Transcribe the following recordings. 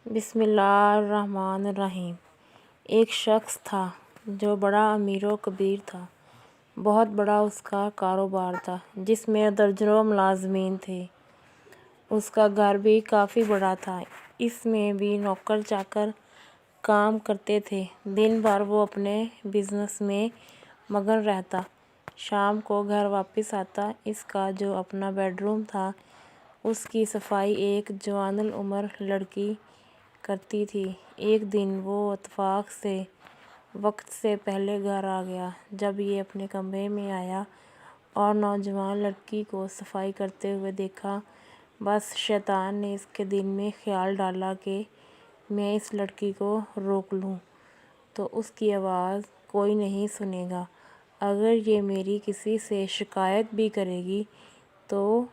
بسم اللہ الرحمن الرحیم۔ ایک شخص تھا جو بڑا امیر و کبیر تھا۔ بہت بڑا اس کا کاروبار تھا جس میں درجنوں ملازمین تھے۔ اس کا گھر بھی کافی بڑا تھا، اس میں بھی نوکر چاکر کام کرتے تھے۔ دن بھر وہ اپنے بزنس میں مگن رہتا، شام کو گھر واپس آتا۔ اس کا جو اپنا بیڈ روم تھا اس کی صفائی ایک جوان العمر لڑکی کرتی تھی۔ ایک دن وہ اتفاق سے وقت سے پہلے گھر آ گیا۔ جب یہ اپنے کمرے میں آیا اور نوجوان لڑکی کو صفائی کرتے ہوئے دیکھا، بس شیطان نے اس کے دل میں خیال ڈالا کہ میں اس لڑکی کو روک لوں تو اس کی آواز کوئی نہیں سنے گا۔ اگر یہ میری کسی سے شکایت بھی کرے گی تو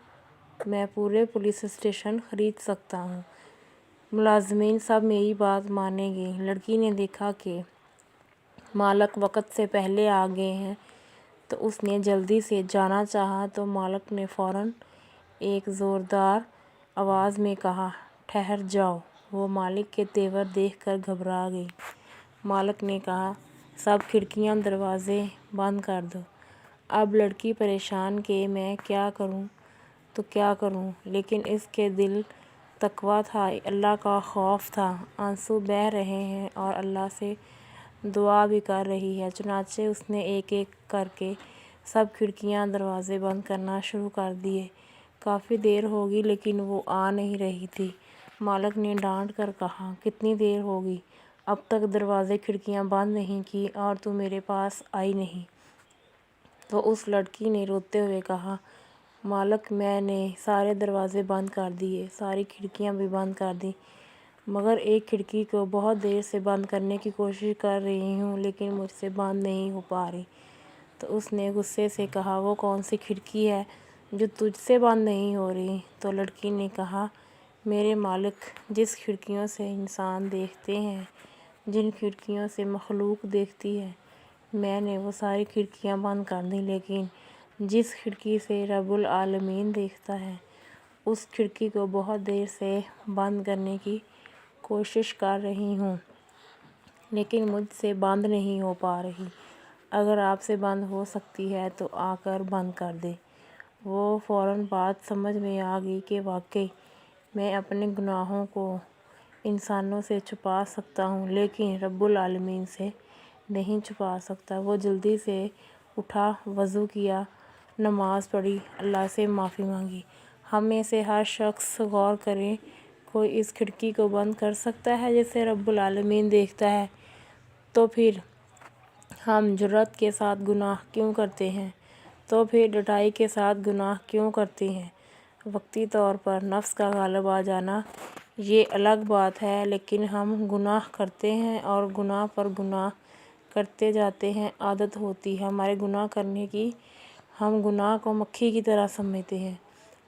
میں پورے پولیس اسٹیشن خرید سکتا ہوں، ملازمین سب میری بات مانیں گے۔ لڑکی نے دیکھا کہ مالک وقت سے پہلے آ گئے ہیں تو اس نے جلدی سے جانا چاہا تو مالک نے فوراً ایک زوردار آواز میں کہا، ٹھہر جاؤ۔ وہ مالک کے تیور دیکھ کر گھبرا گئی۔ مالک نے کہا، سب کھڑکیاں دروازے بند کر دو۔ اب لڑکی پریشان کہ میں کیا کروں تو کیا کروں، لیکن اس کے دل تقویٰ تھا، اللہ کا خوف تھا، آنسو بہہ رہے ہیں اور اللہ سے دعا بھی کر رہی ہے۔ چنانچہ اس نے ایک ایک کر کے سب کھڑکیاں دروازے بند کرنا شروع کر دیے۔ کافی دیر ہو گئی لیکن وہ آ نہیں رہی تھی۔ مالک نے ڈانٹ کر کہا، کتنی دیر ہو گئی، اب تک دروازے کھڑکیاں بند نہیں کی اور تو میرے پاس آئی نہیں۔ تو اس لڑکی نے روتے ہوئے کہا، مالک میں نے سارے دروازے بند کر دیے، ساری کھڑکیاں بھی بند کر دیں، مگر ایک کھڑکی کو بہت دیر سے بند کرنے کی کوشش کر رہی ہوں لیکن مجھ سے بند نہیں ہو پا رہی۔ تو اس نے غصے سے کہا، وہ کون سی کھڑکی ہے جو تجھ سے بند نہیں ہو رہی؟ تو لڑکی نے کہا، میرے مالک، جس کھڑکیوں سے انسان دیکھتے ہیں، جن کھڑکیوں سے مخلوق دیکھتی ہے، میں نے وہ ساری کھڑکیاں بند کر دیں، لیکن جس کھڑکی سے رب العالمین دیکھتا ہے اس کھڑکی کو بہت دیر سے بند کرنے کی کوشش کر رہی ہوں لیکن مجھ سے بند نہیں ہو پا رہی۔ اگر آپ سے بند ہو سکتی ہے تو آ کر بند کر دیں۔ وہ فوراً بات سمجھ میں آ گئی کہ واقعی میں اپنے گناہوں کو انسانوں سے چھپا سکتا ہوں لیکن رب العالمین سے نہیں چھپا سکتا۔ وہ جلدی سے اٹھا، وضو کیا، نماز پڑھی، اللہ سے معافی مانگی۔ ہم میں سے ہر شخص غور کرے، کوئی اس کھڑکی کو بند کر سکتا ہے جسے رب العالمین دیکھتا ہے؟ تو پھر ہم جرأت کے ساتھ گناہ کیوں کرتے ہیں؟ تو پھر ڈٹائی کے ساتھ گناہ کیوں کرتے ہیں؟ وقتی طور پر نفس کا غالب آ جانا یہ الگ بات ہے، لیکن ہم گناہ کرتے ہیں اور گناہ پر گناہ کرتے جاتے ہیں، عادت ہوتی ہے ہمارے گناہ کرنے کی۔ ہم گناہ کو مکھی کی طرح سمجھتے ہیں،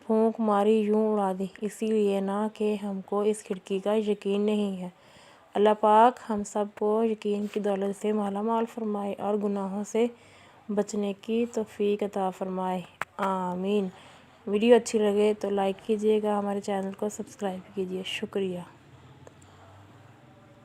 پھونک ماری یوں اڑا دی، اسی لیے نہ کہ ہم کو اس کھڑکی کا یقین نہیں ہے۔ اللہ پاک ہم سب کو یقین کی دولت سے مالا مال فرمائے اور گناہوں سے بچنے کی توفیق عطا فرمائے، آمین۔ ویڈیو اچھی لگے تو لائک کیجیے گا، ہمارے چینل کو سبسکرائب کیجیے، شکریہ۔